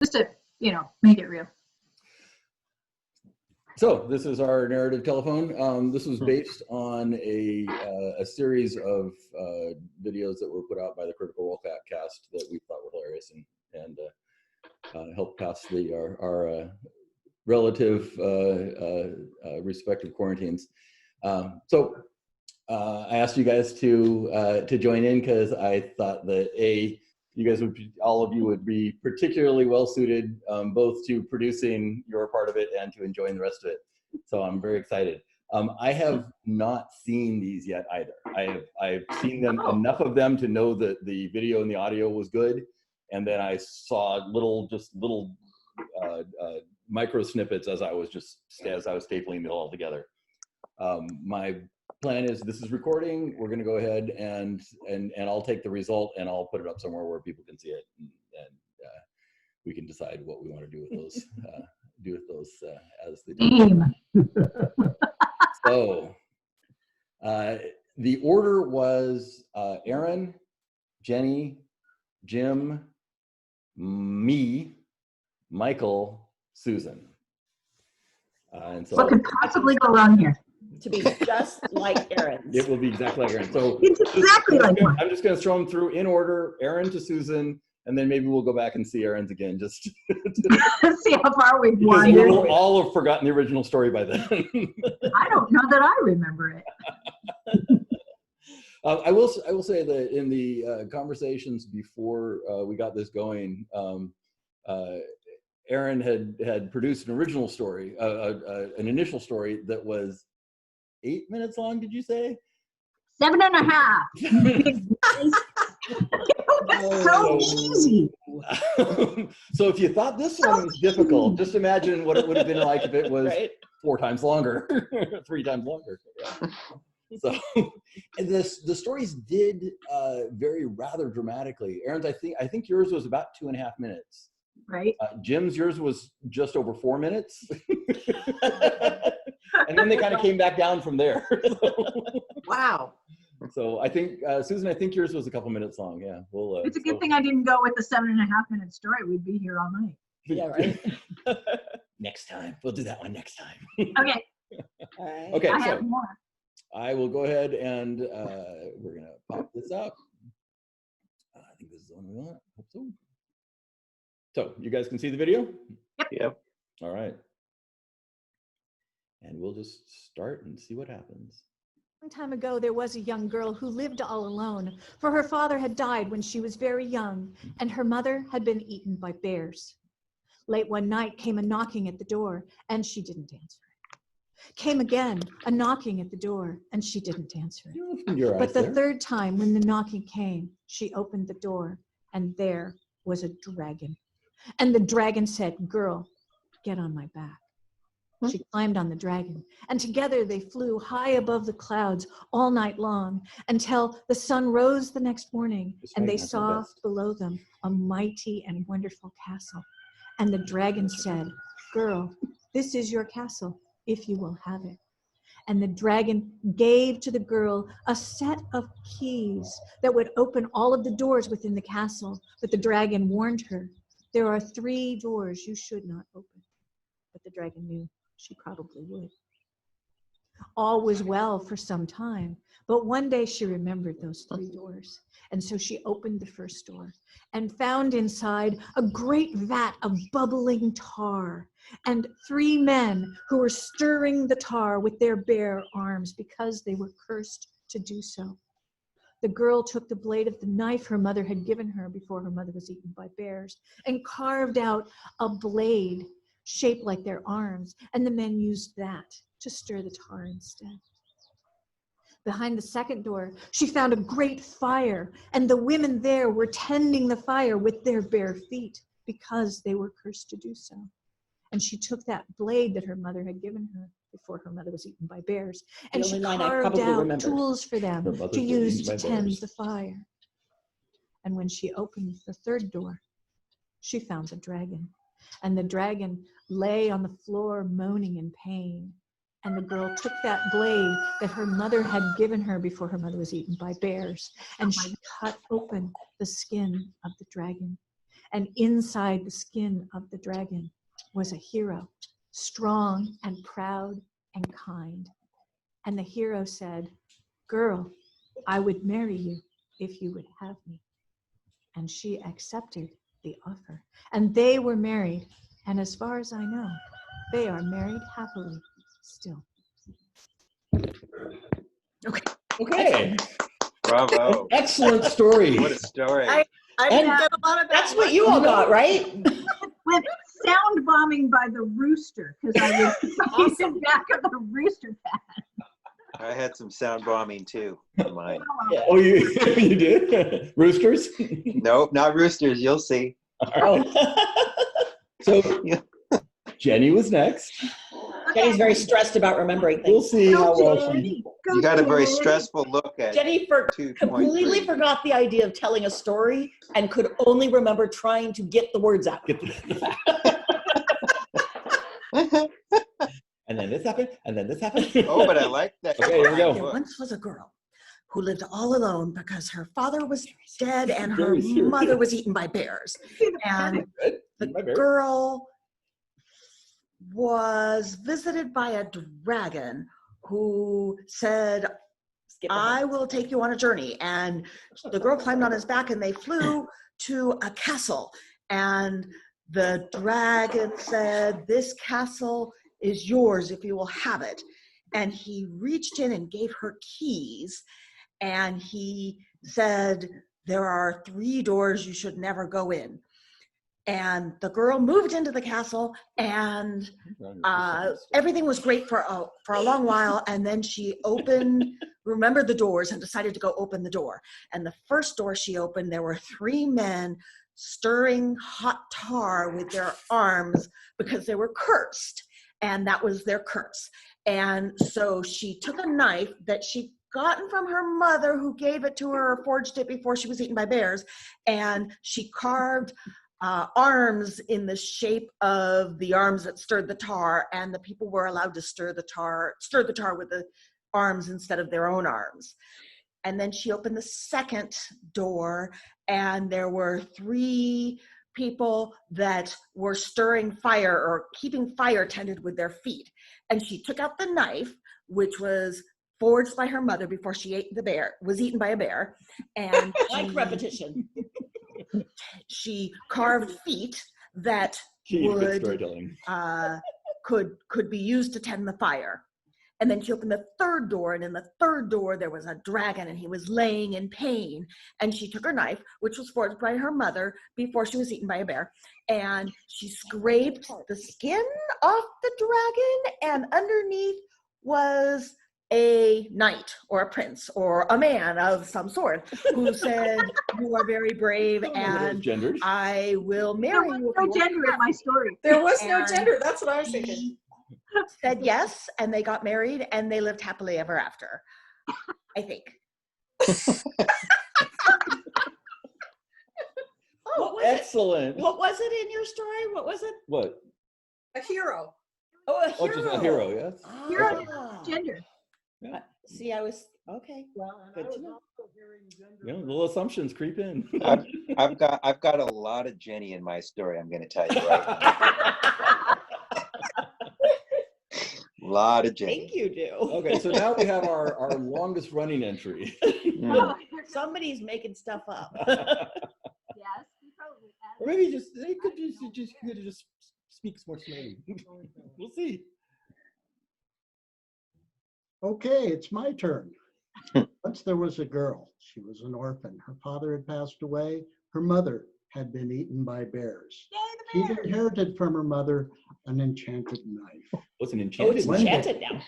just to, make it real. So this is our narrative telephone. This was based on a series of videos that were put out by the Critical Role cast that we thought were hilarious and helped pass our relative respective quarantines. So I asked you guys to join in because I thought that all of you would be particularly well suited both to producing your part of it and to enjoying the rest of it. So I'm very excited. I have not seen these yet either. I've seen them enough of them to know that the video and the audio was good, and then I saw little micro snippets as I was stapling it all together. My plan is this is recording. We're going to go ahead and I'll take the result and I'll put it up somewhere where people can see it, and we can decide what we want to do with those. As they do. So the order was Aaron, Jenny, Jim, me, Michael, Susan. And so what could possibly go wrong here? To be just like Aaron's. It will be exactly like Aaron. So it's exactly like mine. I'm just going to throw them through in order: Aaron to Susan, and then maybe we'll go back and see Aaron's again, just to see how far we've wandered. We'll all have forgotten the original story by then. I don't know that I remember it. I will say that in the conversations before we got this going, Aaron had produced an original story, an initial story that was 8 minutes long. Did you say? 7.5. That's so easy. So if you thought this one was difficult, just imagine what it would have been like if it was right? 4 times longer, 3 times longer. Yeah. So, and the stories did vary rather dramatically. Aaron's, I think yours was about 2.5 minutes. Right. Jim's, yours was just over 4 minutes. And then they kind of came back down from there. Wow. So I think, Susan, I think yours was a couple minutes long. Yeah. It's a good thing I didn't go with the 7.5 minute story. We'd be here all night. Yeah, right. Next time. We'll do that one next time. Okay. All right. Okay. I So have more. I will go ahead and we're going to pop this up. I think this is the one we want. Hope so. So you guys can see the video? Yep. All right. And we'll just start and see what happens. Long time ago, there was a young girl who lived all alone, for her father had died when she was very young, and her mother had been eaten by bears. Late one night came a knocking at the door, and she didn't answer it. Came again a knocking at the door, and she didn't answer it. But the third time when the knocking came, she opened the door, and there was a dragon. And the dragon said, "Girl, get on my back." She climbed on the dragon, and together they flew high above the clouds all night long until the sun rose the next morning, and they saw below them a mighty and wonderful castle. And the dragon said, "Girl, this is your castle, if you will have it." And the dragon gave to the girl a set of keys that would open all of the doors within the castle. But the dragon warned her, "There are 3 doors you should not open." But the dragon knew she probably would. All was well for some time, but one day she remembered those 3 doors. And so she opened the first door and found inside a great vat of bubbling tar and 3 men who were stirring the tar with their bare arms because they were cursed to do so. The girl took the blade of the knife her mother had given her before her mother was eaten by bears and carved out a blade shaped like their arms, and the men used that to stir the tar instead. Behind the second door, she found a great fire, and the women there were tending the fire with their bare feet because they were cursed to do so. And she took that blade that her mother had given her before her mother was eaten by bears, and she carved out tools for them to use to tend the fire. And when she opened the third door, she found the dragon. And the dragon lay on the floor moaning in pain. And the girl took that blade that her mother had given her before her mother was eaten by bears, and she cut open the skin of the dragon. And inside the skin of the dragon was a hero, strong and proud and kind. And the hero said, "Girl, I would marry you if you would have me." And she accepted the offer. And they were married. And as far as I know, they are married happily still. Okay. Bravo. Excellent story. What a story. I didn't get a lot of that's what you all got, right? With sound bombing by the rooster, because I was in the back of the rooster pad. I had some sound bombing too on mine. Oh, you you did? Roosters? Nope, not roosters. You'll see. So Jenny was next. Jenny's very stressed about remembering We'll things. see how well she. Jenny, go You got a very Jenny. stressful look at Jenny completely 2.3. forgot the idea of telling a story and could only remember trying to get the words out. And then this happened, and then this happened. Oh, but I like that. Okay, here we go. There once was a girl who lived all alone because her father was dead and her Very serious. mother was eaten by bears. And the My bear. girl was visited by a dragon who said, Skip ahead. "I will take you on a journey." And the girl climbed on his back and they flew to a castle. And the dragon said, "This castle is yours if you will have it." And he reached in and gave her keys. And he said, "There are 3 doors you should never go in." And the girl moved into the castle, and everything was great for a long while. And then she remembered the doors and decided to go open the door. And the first door she opened, there were 3 men stirring hot tar with their arms because they were cursed. And that was their curse. And so she took a knife that she'd gotten from her mother, who gave it to her or forged it before she was eaten by bears. And she carved arms in the shape of the arms that stirred the tar. And the people were allowed to stir the tar with the arms instead of their own arms. And then she opened the second door, and there were 3 people that were stirring fire or keeping fire tended with their feet. And she took out the knife, which was forged by her mother before she was eaten by a bear. And Like repetition. she carved feet that Key to good would storytelling. could be used to tend the fire. And then she opened the third door, and in the third door there was a dragon, and he was laying in pain. And she took her knife, which was forged by her mother before she was eaten by a bear, and she scraped the skin off the dragon, and underneath was a knight or a prince or a man of some sort who said, "You are very brave, and Gendered. I will There marry was you." no gender in my story. There was no gender. That's what I was He said yes, and they got married, and they lived happily ever after, I think. Excellent. What was it in your story? What was it? What? A hero. Oh, a Oh, hero. just a hero, yes. Hero Ah. Gender. See, I was okay. Good to know. Yeah, little assumptions creep in. I've got a lot of Jenny in my story, I'm going to tell you right now. A lot of Jenny. Think you do. Okay, so now we have our longest running entry. Mm. Somebody's making stuff up. Yes, we probably Or maybe they could just speak more slowly. We'll see. Okay, it's my turn. Once there was a girl. She was an orphan. Her father had passed away. Her mother had been eaten by bears. She inherited from her mother an enchanted knife. What's an Oh, enchanted? it's One day. enchanted now.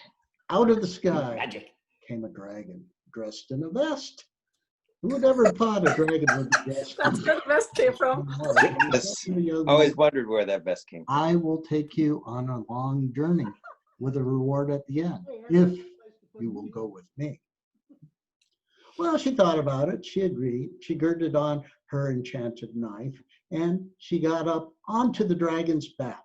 Out of the sky Magic. came a dragon dressed in a vest. Who would ever have thought a dragon would be dressed? That's where the vest came from. Yes. Always wondered where that vest came from. I will take you on a long journey with a reward at the end, if you will go with me. Well, she thought about it. She agreed. She girded on her enchanted knife, and she got up onto the dragon's back.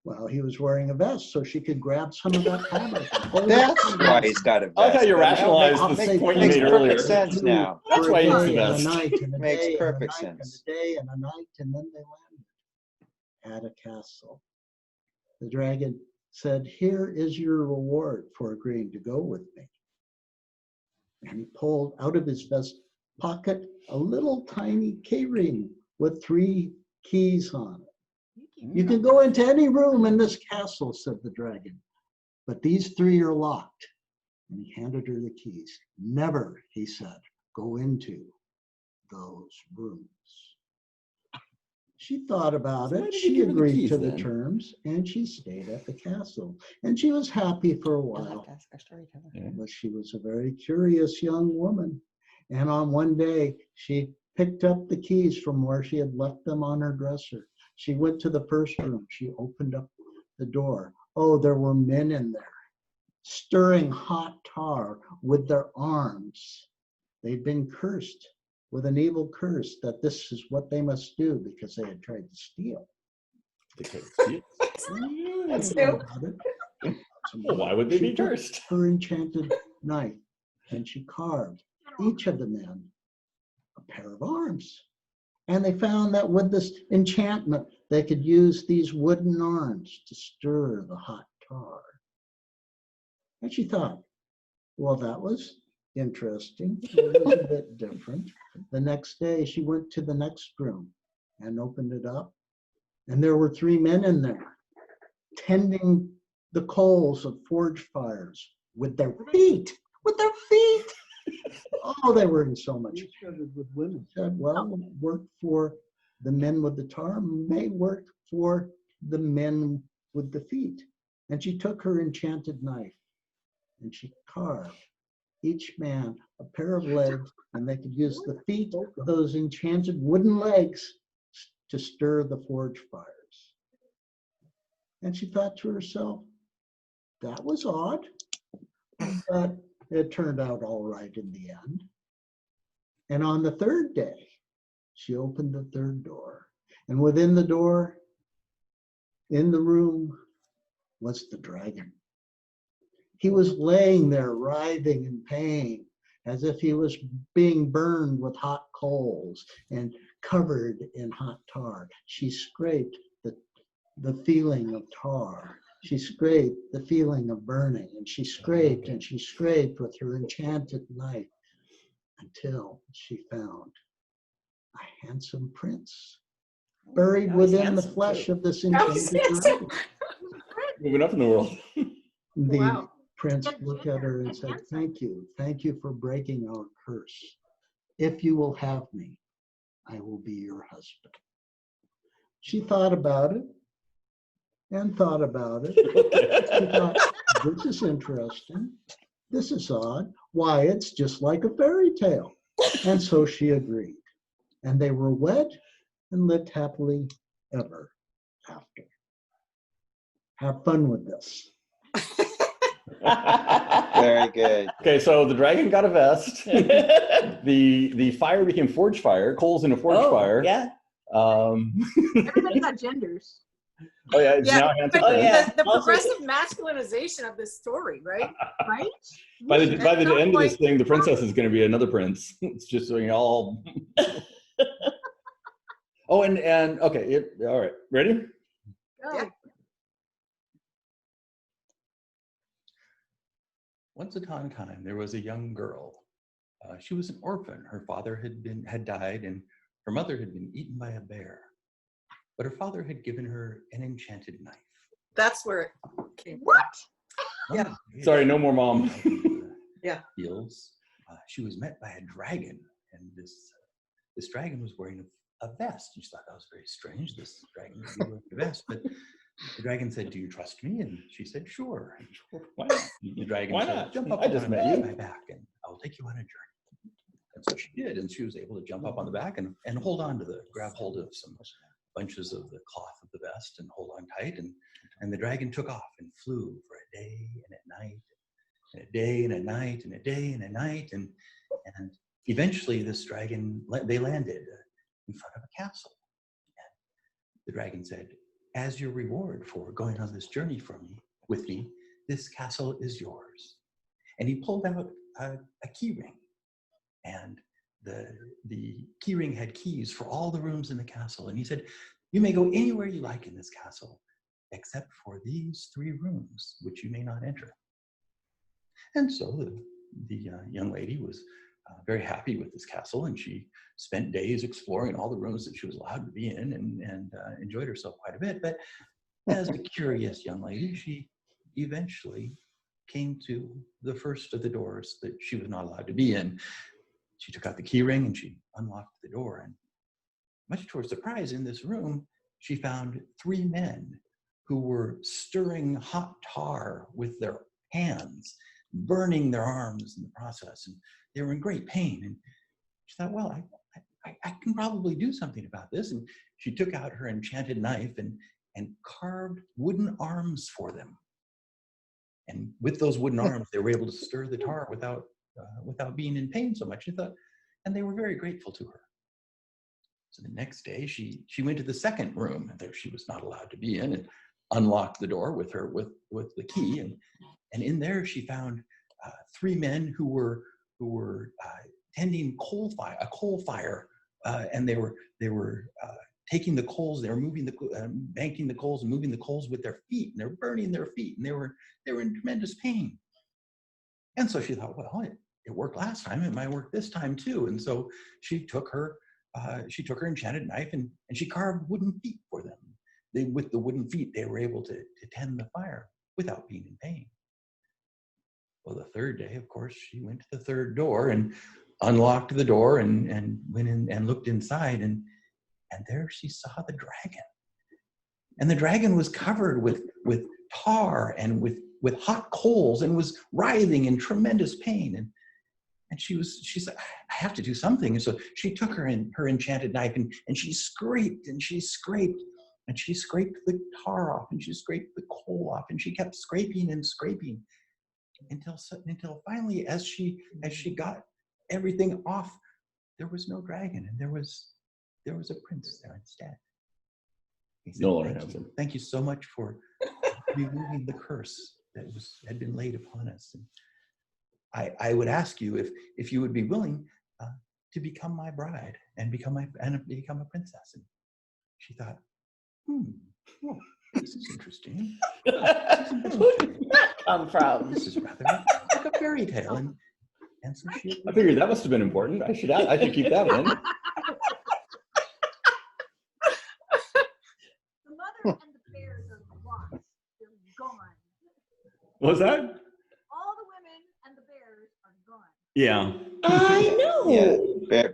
Well, he was wearing a vest, so she could grab some of that fabric. That's why he's got a vest. I like how you That rationalized I'll this say point you makes made perfect earlier. sense now. That's For a why it's day the and a best. night and a Makes day and a perfect night and sense. a day and a night, and then they landed at a castle. The dragon said, "Here is your reward for agreeing to go with me." And he pulled out of his vest pocket a little tiny keyring with 3 keys on it. "You can go into any room in this castle," said the dragon, "but these 3 are locked." And he handed her the keys. "Never," he said, "go into those rooms." She thought about So why it. did he She give her the agreed keys to the then? terms, and she stayed at the castle. And she was happy for a You'll have while. to ask our storyteller. Yeah. But she was a very curious young woman. And on one day, she picked up the keys from where she had left them on her dresser. She went to the first room. She opened up the door. Oh, there were men in there, stirring hot tar with their arms. They'd been cursed with an evil curse that this is what they must do because they had tried to steal. They couldn't see it. That's She thought new. about it. So Well, why would they she be took cursed? her enchanted knife and she carved each of the men a pair of arms. And they found that with this enchantment, they could use these wooden arms to stir the hot tar. And she thought, well, that was interesting. It was a bit different. The next day, she went to the next room and opened it up. And there were 3 men in there tending the coals of forge fires with their feet, with their feet. Oh, they were in so much trouble with women. Said, well, work for the men with the tar may work for the men with the feet. And she took her enchanted knife and she carved each man a pair of legs, and they could use the feet of those enchanted wooden legs to stir the forge fires. And she thought to herself, that was odd, but it turned out all right in the end. And on the 3rd day, she opened the 3rd door, and within the door, in the room, was the dragon. He was laying there writhing in pain, as if he was being burned with hot coals and covered in hot tar. She scraped the feeling of tar. She scraped the feeling of burning, and she scraped and she scraped with her enchanted knife until she found a handsome prince buried Now he's within the handsome, flesh too. of this Now he's enchanted handsome. dragon. Moving up in the world. The Wow. prince That's looked at her and handsome. said, thank you for breaking our curse. If you will have me, I will be your husband. She thought about it and thought about it. She thought, this is interesting. This is odd. Why, it's just like a fairy tale. And so she agreed. And they were wed and lived happily ever after. Have fun with this. Very good. Okay, so the dragon got a vest. The fire became forge fire, coals in a forge Oh, fire. yeah. Everybody got genders. Oh yeah, it's Yeah, now handsome. Oh, prince. yeah. The Also- progressive masculinization of this story, right? Right? By the At some end of this point- thing, the princess is going to be another prince. It's just doing all. Oh, and okay, all right, ready? Go. Yeah. Once upon a time, there was a young girl. She was an orphan. Her father had died, and her mother had been eaten by a bear. But her father had given her an enchanted knife. That's where it came from. What? Yeah. Sorry, no more mom. Yeah. Fields. She was met by a dragon, and this dragon was wearing a vest. And she thought that was very strange. This dragon would be wearing a vest, but the dragon said, "Do you trust me?" And she said, "Sure." Why not? The dragon Why said, not? "Jump up I just on met you." my back, and I'll take you on a journey." And so she did, and she was able to jump up on the back and hold on to grab hold of some bunches of the cloth of the vest and hold on tight. And the dragon took off and flew for a day and a night, and a day and a night, and a day and a night. And eventually this dragon, they landed in front of a castle. And the dragon said, as your reward for going on this journey with me, this castle is yours. And he pulled out a key ring. And the key ring had keys for all the rooms in the castle. And he said, you may go anywhere you like in this castle, except for these 3 rooms, which you may not enter. And so the young lady was very happy with this castle, and she spent days exploring all the rooms that she was allowed to be in, and enjoyed herself quite a bit. But as a curious young lady, she eventually came to the first of the doors that she was not allowed to be in. She took out the key ring and she unlocked the door, and much to her surprise, in this room, she found 3 men who were stirring hot tar with their hands, burning their arms in the process, and they were in great pain. And she thought, well, I can probably do something about this. And she took out her enchanted knife and carved wooden arms for them. And with those wooden arms, they were able to stir the tar without being in pain so much. She thought, and they were very grateful to her. So the next day, she went to the second room that she was not allowed to be in, and unlocked the door with the key. And in there, she found 3 men who were tending a coal fire, and they were taking the coals. They were moving banking the coals and moving the coals with their feet, and they were burning their feet, and they were in tremendous pain. And so she thought, well, it worked last time, it might work this time too. And so she took her enchanted knife and she carved wooden feet for them. With the wooden feet, they were able to tend the fire without being in pain. Well, the 3rd day, of course, she went to the 3rd door and unlocked the door and went in and looked inside, and there she saw the dragon. And the dragon was covered with tar and with hot coals, and was writhing in tremendous pain. And she said, I have to do something. And so she took her enchanted knife and she scraped and she scraped. And she scraped the tar off, and she scraped the coal off, and she kept scraping and scraping until finally, as she got everything off, there was no dragon, and there was a prince there instead. He said, No longer handsome. Thank you so much for removing the curse that had been laid upon us. And I would ask you if you would be willing to become my bride and become a princess. And she thought, well, this is interesting. Who did that come from? This is rather like a fairy tale. And so I figured that must have been important. I should keep that in. The mother and the bears are lost. They're gone. What was that? All the women and the bears are gone. Yeah. I know. Yeah,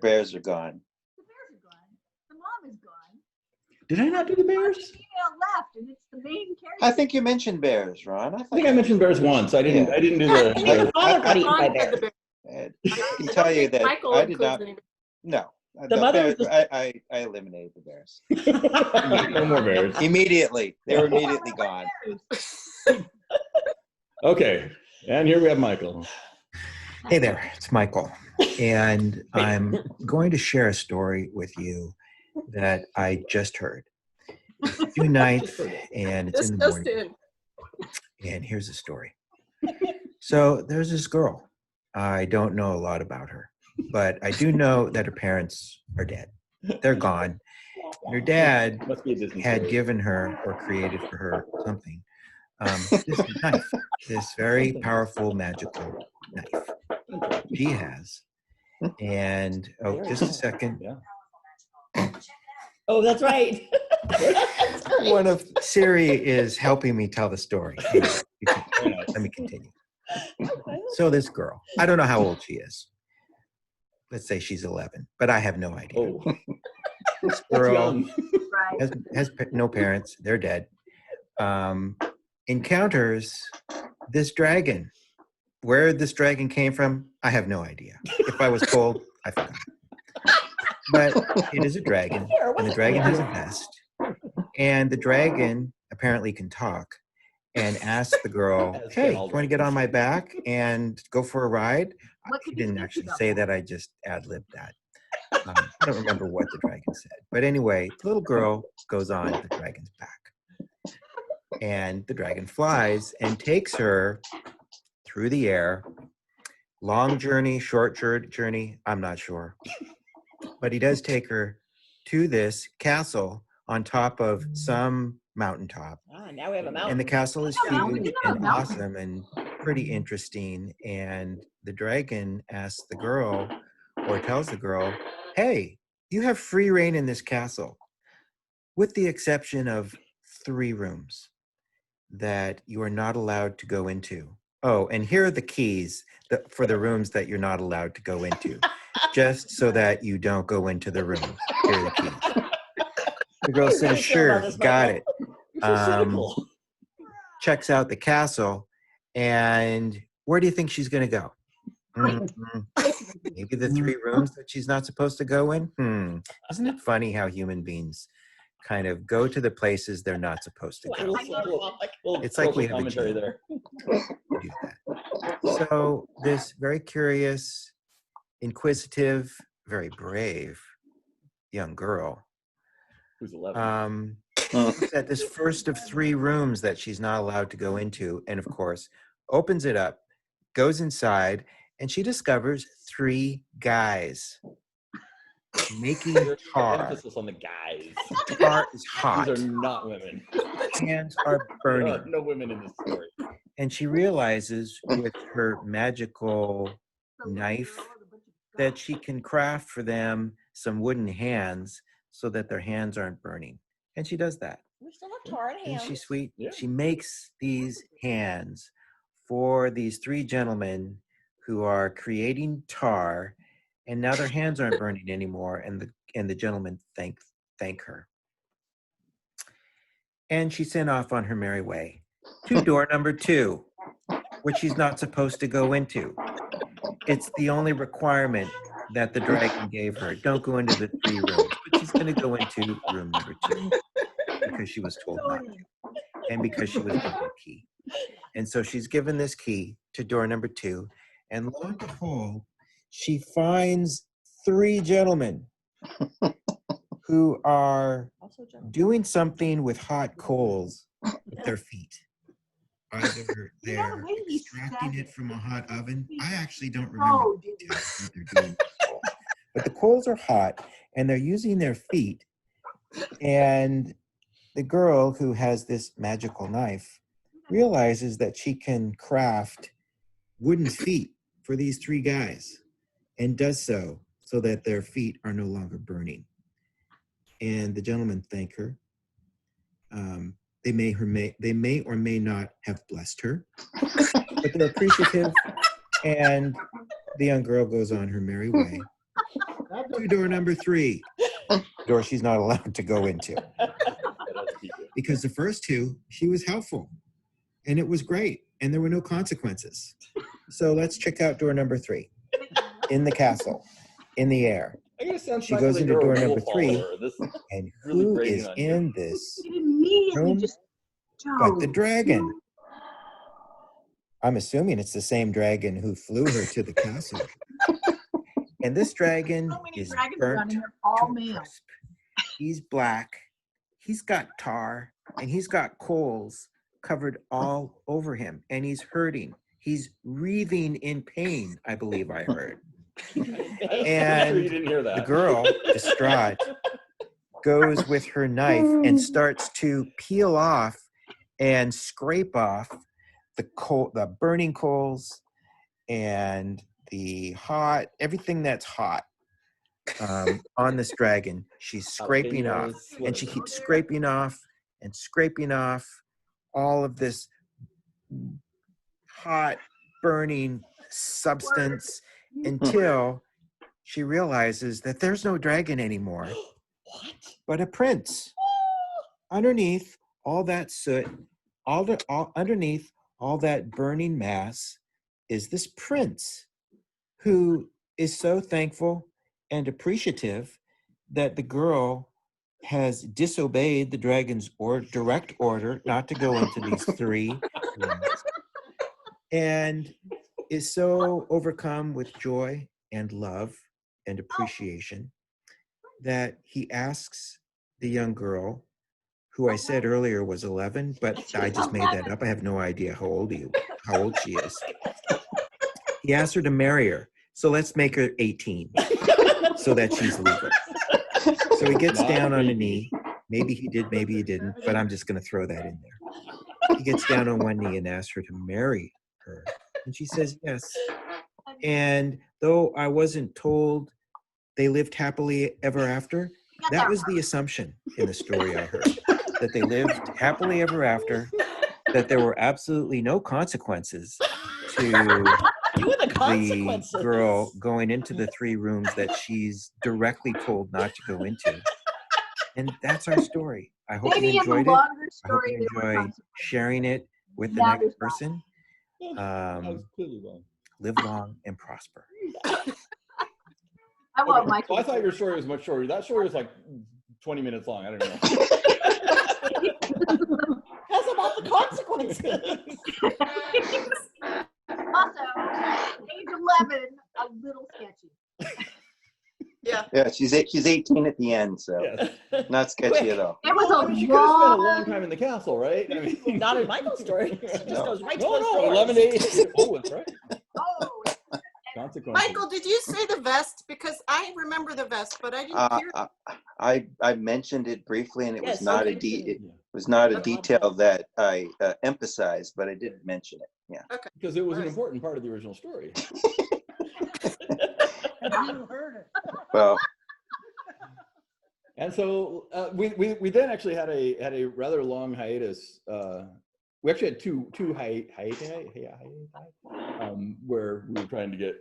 bears are gone. The bears are gone. The mom is gone. Did I not do the bears? The female left, and it's the main character. I think you mentioned bears, Ron. I think I mentioned bears once. I didn't do Your the. father got eaten by Ron said bears. the bear. I can tell you that Michael I did includes not. any- No, The mother bears, I eliminated the bears No more bears. immediately. They were immediately gone. Okay, and here we have Michael. Hey there, it's Michael. And I'm going to share a story with you that I just heard. It's June 9th, and it's This in the just morning. in. And here's the story. So there's this girl. I don't know a lot about her, but I do know that her parents are dead. They're gone. And her dad Must be a Disney had story. given her or created for her something. This knife, this very powerful, magical knife she has. And, oh, just a second. Yeah. Oh, that's right. That's right. One of Siri is helping me tell the story. Anyway, let me continue. So this girl, I don't know how old she is. Let's say she's 11, but I have no idea. Oh, This that's girl young. Right. has no parents. They're dead. Encounters this dragon. Where this dragon came from, I have no idea. If I was told, I forgot. But it is a dragon, and the dragon has a vest. And the dragon apparently can talk and ask the girl, As hey, can you all want to get on my back and go for a ride? What He could you didn't think actually about say that? that. I just ad-libbed that. I don't remember what the dragon said. But anyway, the little girl goes on the dragon's back. And the dragon flies and takes her through the air. Long journey, short journey, I'm not sure. But he does take her to this castle on top of some mountaintop. Now we have a mountain. And the castle is Mountain. huge and awesome and pretty interesting. And the dragon asks the girl, or tells the girl, hey, you have free reign in this castle, with the exception of 3 rooms that you are not allowed to go into. Oh, and here are the keys for the rooms that you're not allowed to go into, just so that you don't go into the room. Here are the keys. The girl says, sure, got it. Checks out the castle, and where do you think she's going to go? Maybe the 3 rooms that she's not supposed to go in? Isn't it funny how human beings kind of go to the places they're not supposed to go? It's like we have a gene. there. Do that. So this very curious, inquisitive, very brave young girl Who's 11? looks at this first of 3 rooms that she's not allowed to go into, and of course opens it up, goes inside, and she discovers 3 guys making tar. Emphasis on the guys. Tar is hot. These are not women. Hands are There burning. are no women in this story. And she realizes with her magical knife that she can craft for them some wooden hands so that their hands aren't burning. And she does that. We still have tar in Isn't hands. she sweet? Yeah. She makes these hands for these 3 gentlemen who are creating tar, and now their hands aren't burning anymore, and the gentlemen thank her. And she sent off on her merry way to door number 2, which she's not supposed to go into. It's the only requirement that the dragon gave her. Don't go into the 3 rooms, but she's going to go into room number 2 because she was told not to, and because she was given a key. And so she's given this key to door number 2, and lo and behold, she finds 3 gentlemen who are doing something with hot coals with their feet. Either they're extracting it from a hot oven. I actually don't remember the details of what they're doing. But the coals are hot, and they're using their feet. And the girl who has this magical knife realizes that she can craft wooden feet for these 3 guys, and does so that their feet are no longer burning. And the gentlemen thank her. They may or may not have blessed her, but they're appreciative. And the young girl goes on her merry way to door number 3, door she's not allowed to go into. Because the first 2, she was helpful, and it was great, and there were no consequences. So let's check out door number 3, in the castle, in the air. She goes into door number 3, and who is in this room? But the dragon. I'm assuming it's the same dragon who flew her to the castle. And this dragon is burnt to a crisp. He's black, he's got tar, and he's got coals covered all over him, and he's hurting. He's wreathing in pain, I believe I heard. And the girl, distraught, goes with her knife and starts to peel off and scrape off the burning coals and the everything that's hot on this dragon. She's scraping off, and she keeps scraping off and scraping off all of this hot, burning substance until she realizes that there's no dragon anymore, but a prince. Underneath all that soot, underneath all that burning mass is this prince who is so thankful and appreciative that the girl has disobeyed the dragon's direct order not to go into these 3 rooms, and is so overcome with joy and love and appreciation that he asks the young girl who I said earlier was 11, but I just made that up. I have no idea how old she is. He asked her to marry her. So let's make her 18 so that she's legal. So he gets down on a knee. Maybe he did, maybe he didn't, but I'm just going to throw that in there. He gets down on one knee and asks her to marry her. And she says yes. And though I wasn't told they lived happily ever after, that was the assumption in the story I heard, that they lived happily ever after, that there were absolutely no consequences to the girl going into the 3 rooms that she's directly told not to go into. And that's our story. I hope you enjoyed it. I hope you enjoy sharing it with the next person. Live long and prosper. I want Michael. So I thought your story was much shorter. That story was like 20 minutes long. I don't know. That's about the consequences. Also, age 11, a little sketchy. Yeah, she's 18 at the end, so not sketchy at all. It was a She could have spent a long time in the castle, right? I mean, not in Michael's story. She just goes right to no, the story. 11 to 18. Oh, that's right. Oh. Consequences. Michael, did you say the vest? Because I remember the vest, but I didn't hear. I mentioned it briefly, and it was Yes, not okay. it was not a detail that I emphasized, but I did mention it. Yeah. Okay. Because it was an important part of the original story. Well. And so we then actually had a rather long hiatus. We actually had two hiatus where we were trying to get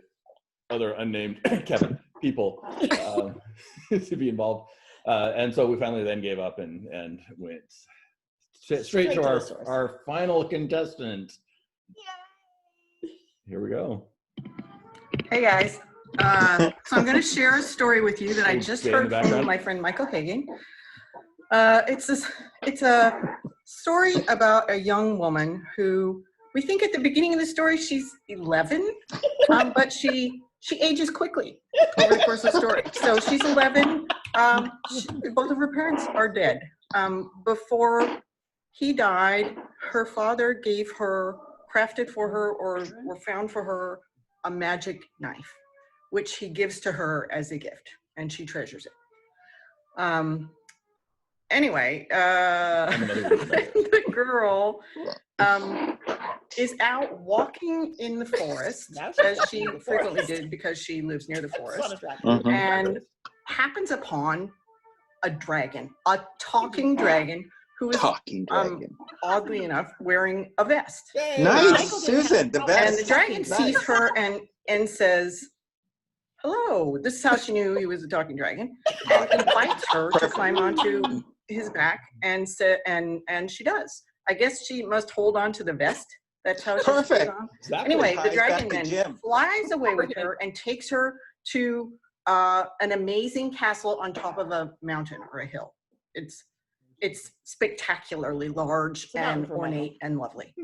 other unnamed Kevin people to be involved, and so we finally then gave up and went straight to our final contestant. Yay! Here we go. Hey guys. So I'm going to share a story with you that I just heard from my friend Michael Hagan. It's a story about a young woman who we think at the beginning of the story she's 11, but she ages quickly over the course of the story. So she's 11. Both of her parents are dead. Before he died, her father gave her, crafted for her, or found for her a magic knife, which he gives to her as a gift, and she treasures it. Anyway, the girl is out walking in the forest, as she frequently did because she lives near the forest, and happens upon a dragon, a talking dragon, who is oddly enough wearing a vest. Nice, Susan, the vest. And the dragon sees her and says, "Hello." This is how she knew he was a talking dragon, and invites her to climb onto his back, and she does. I guess she must hold on to the vest. That's how she Perfect. on. Exactly. Anyway, the Ties dragon back to then Jim. flies away with her and takes her to an amazing castle on top of a mountain or a hill. It's spectacularly large and ornate and lovely.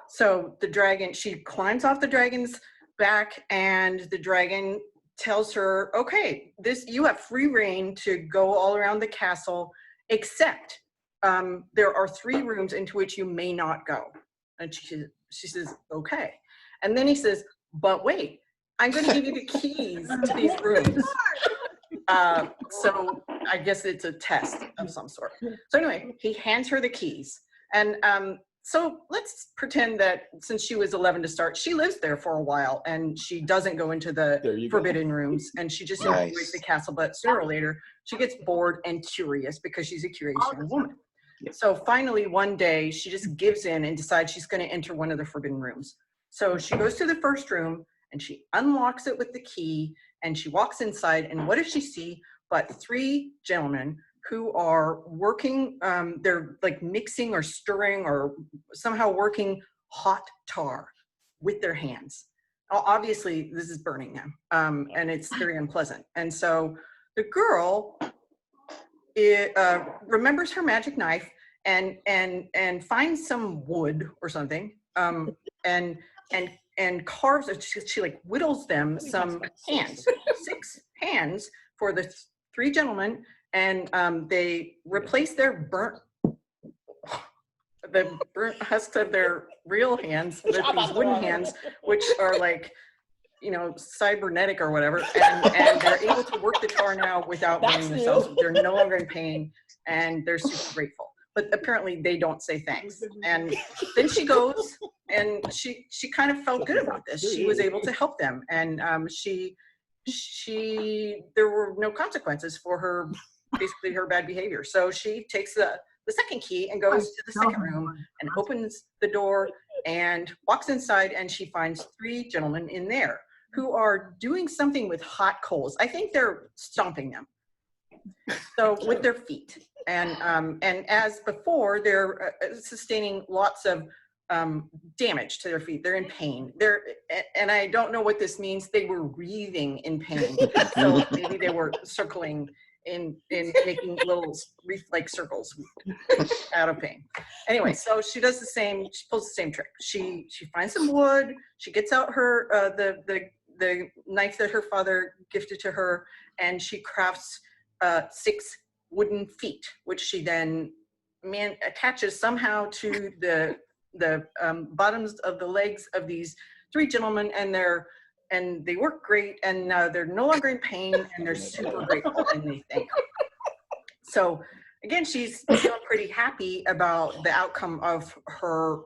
So the dragon, she climbs off the dragon's back, and the dragon tells her, "Okay, you have free reign to go all around the castle, except there are 3 rooms into which you may not go." And she says, "Okay." And then he says, "But wait, I'm going to give you the keys to these rooms." So I guess it's a test of some sort. So anyway, he hands her the keys. And so let's pretend that since she was 11 to start, she lives there for a while, and she doesn't go into the forbidden rooms, and she just enjoys the castle. But sooner or later, she gets bored and curious because she's a curious young woman. So finally, one day, she just gives in and decides she's going to enter one of the forbidden rooms. So she goes to the first room, and she unlocks it with the key, and she walks inside, and what does she see but 3 gentlemen who are working, they're like mixing or stirring or somehow working hot tar with their hands. Obviously, this is burning them, and it's very unpleasant. And so the girl remembers her magic knife and finds some wood or something, and carves it. She like whittles them some hands, 6 hands for the 3 gentlemen, and they replace their burnt the burnt husks of their real hands with these wooden hands, which are like, you know, cybernetic or whatever, and they're able to work the tar now without burning themselves. They're no longer in pain, and they're super grateful. But apparently they don't say thanks. And then she goes, and she kind of felt good about this. She was able to help them, and there were no consequences for her, basically her bad behavior. So she takes the second key and goes to the second room and opens the door and walks inside, and she finds 3 gentlemen in there who are doing something with hot coals. I think they're stomping them. So with their feet. And as before, they're sustaining lots of damage to their feet. They're in pain. And I don't know what this means. They were wreathing in pain. So maybe they were circling in making little like circles out of pain. Anyway, so she does the same. She pulls the same trick. She finds some wood. She gets out her the knife that her father gifted to her, and she crafts 6 wooden feet, which she then attaches somehow to the bottoms of the legs of these 3 gentlemen, and they work great, and they're no longer in pain, and they're super grateful, and they thank her. So again, she's feeling pretty happy about the outcome of her,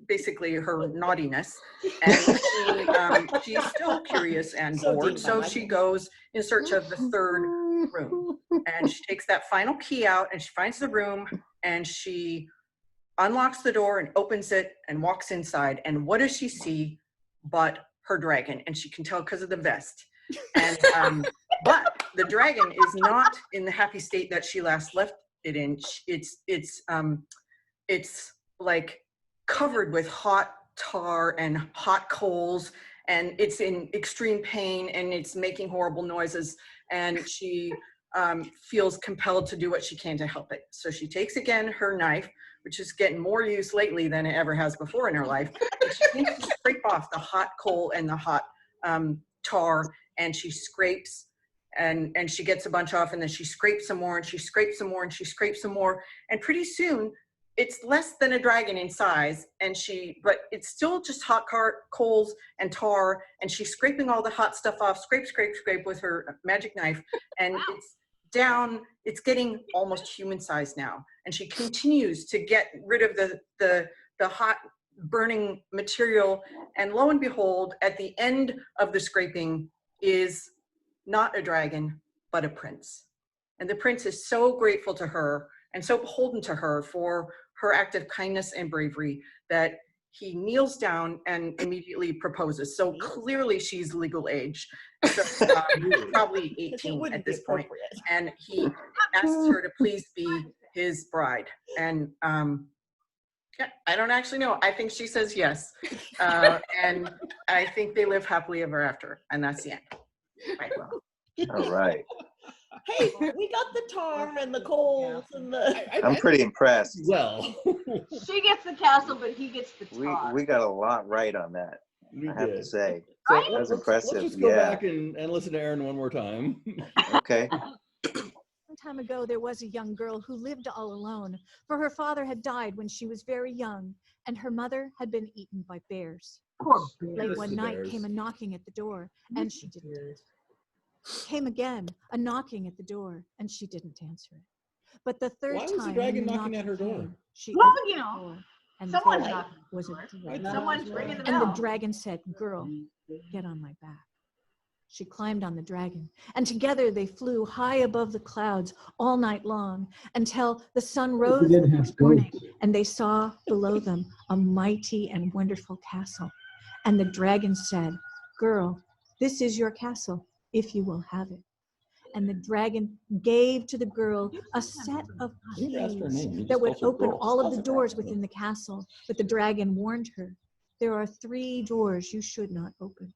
basically her naughtiness, and she's still curious and bored, so she goes in search of the 3rd room, and she takes that final key out, and she finds the room, and she unlocks the door and opens it and walks inside, and what does she see but her dragon? And she can tell because of the vest. And but the dragon is not in the happy state that she last left it in. It's like covered with hot tar and hot coals, and it's in extreme pain, and it's making horrible noises, and she feels compelled to do what she can to help it. So she takes again her knife, which is getting more use lately than it ever has before in her life. And she needs to scrape off the hot coal and the hot tar, and she scrapes, and she gets a bunch off, and then she scrapes some more, and she scrapes some more, and she scrapes some more, and pretty soon it's less than a dragon in size, but it's still just hot coals and tar, and she's scraping all the hot stuff off, scrape with her magic knife, and it's getting almost human size now, and she continues to get rid of the hot burning material, and lo and behold, at the end of the scraping is not a dragon but a prince. And the prince is so grateful to her and so beholden to her for her act of kindness and bravery that he kneels down and immediately proposes. So clearly she's legal age, so, probably 18 at this point. And he asks her to please be his bride. And I don't actually know. I think she says yes. And I think they live happily ever after. And that's the end. Right. All right. Hey, we got the tar and the coals and the... I'm pretty impressed. Well, she gets the castle, but he gets the tar. We got a lot right on that, I have to say. So Right? That was impressive. Let's just go back and listen to Aaron one more time. Okay. Some time ago, there was a young girl who lived all alone, for her father had died when she was very young, and her mother had been eaten by bears. Poor Late one night bears. came a knocking at the door, and she didn't. Came again a knocking at the door, and she didn't answer it. But the third Why was the time, dragon when the knocking at her door? came, she Well, opened you the know, door, and someone's there knocking was a dragon. Someone's ringing the And the bell. dragon said, "Girl, get on my back." She climbed on the dragon, and together they flew high above the clouds all night long until the sun rose the next morning, and they saw below them a mighty and wonderful castle. And the dragon said, "Girl, this is your castle, if you will have it." And the dragon gave to the girl a set of You asked her keys name. You that just would called her open girl. all of the Doesn't doors matter. within the castle. But the dragon warned her, "There are 3 doors you should not open."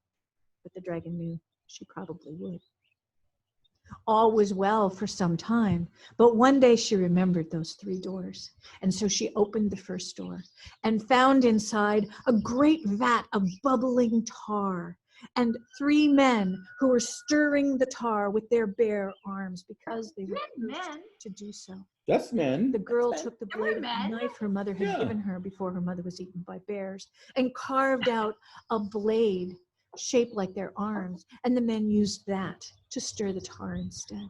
But the dragon knew she probably would. All was well for some time, but one day she remembered those 3 doors. And so she opened the first door and found inside a great vat of bubbling tar. and 3 men who were stirring the tar with their bare arms because they were cursed to do so. That's men. The girl took the blade of the knife her mother had given her before her mother was eaten by bears and carved out a blade shaped like their arms, and the men used that to stir the tar instead.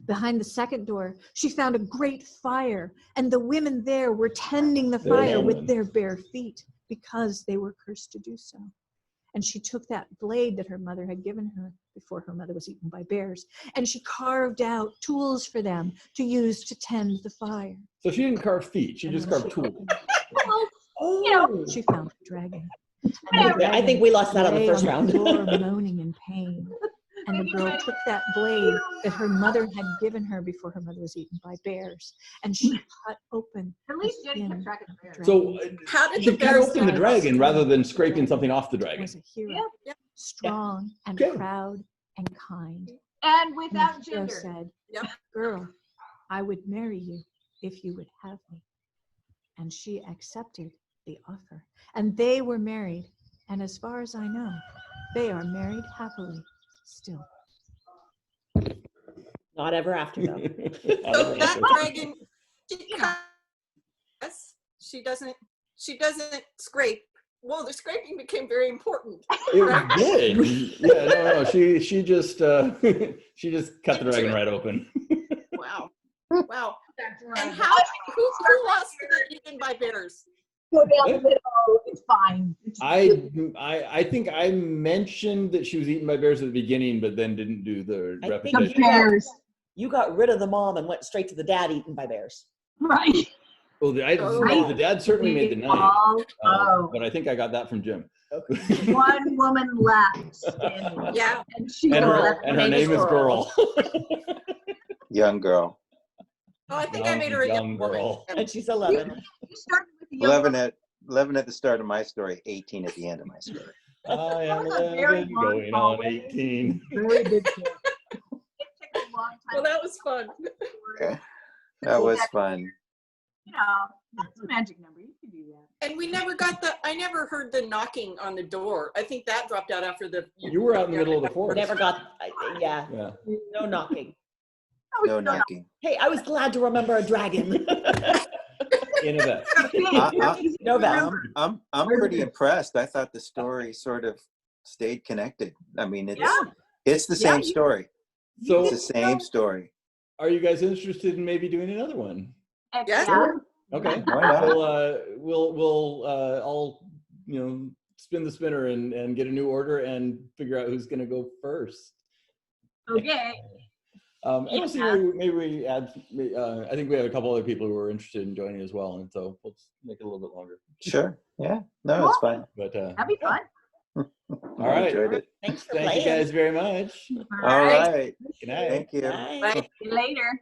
Behind the second door, she found a great fire, and the women there were tending the fire with their bare feet because they were cursed to do so. And she took that blade that her mother had given her before her mother was eaten by bears, and she carved out tools for them to use to tend the fire. So she didn't carve feet, she just carved tools. She found a dragon. I think we lost that on the first round. Moaning in pain. And the girl took that blade that her mother had given her before her mother was eaten by bears, and she cut open. At least Jenny kept track of the bears. So How did she the cut bears open the dragon rather than scraping something off the dragon. Was a hero, strong and proud and kind. And without And the hero gender. said, "Girl, I would marry you if you would have me." And she accepted the offer. And they were married. And as far as I know, they are married happily still. Not ever after though. So that dragon, she doesn't scrape. Well, the scraping became very important. It did. Yeah, no. She just she just cut the dragon right open. Wow. Wow. And who lost to get eaten by bears? Go down the middle, it's fine. I think I mentioned that she was eaten by bears at the beginning, but then didn't do the I think repetition. you got rid of the mom and went straight to the dad eaten by bears. Right. Well, the dad certainly made the knife, but I think I got that from Jim. One woman left standing. Yeah. And her name is Girl. Young girl. Oh, I think I made her a young woman. And she's 11. You started with the young 11 at the start of my story, 18 at the end of my story. I am That was a very 11, long going on hallway. 18. Very good kid. It took a long time. Well, that was fun. Okay. That was fun. You know, that's a magic number. You can do that. And we never got I never heard the knocking on the door. I think that dropped out after the. You were out in the middle of the forest. Never got, yeah, no knocking. No knocking. Hey, I was glad to remember a dragon. In a vet. No vet. I'm pretty impressed. I thought the story sort of stayed connected. I mean, it's the same story. So it's the same story. Are you guys interested in maybe doing another one? Yes. Sure. Okay. Why not? We'll all spin the spinner and get a new order and figure out who's going to go first. Okay. I don't see maybe we add. I think we have a couple other people who are interested in joining as well, and so we'll just make it a little bit longer. Sure. Yeah. No, it's fine. But That'd be fun. all right. Enjoyed it. Thanks for Thank playing. you guys very much. All right. Good night. Thank you. Bye. Bye. See you later.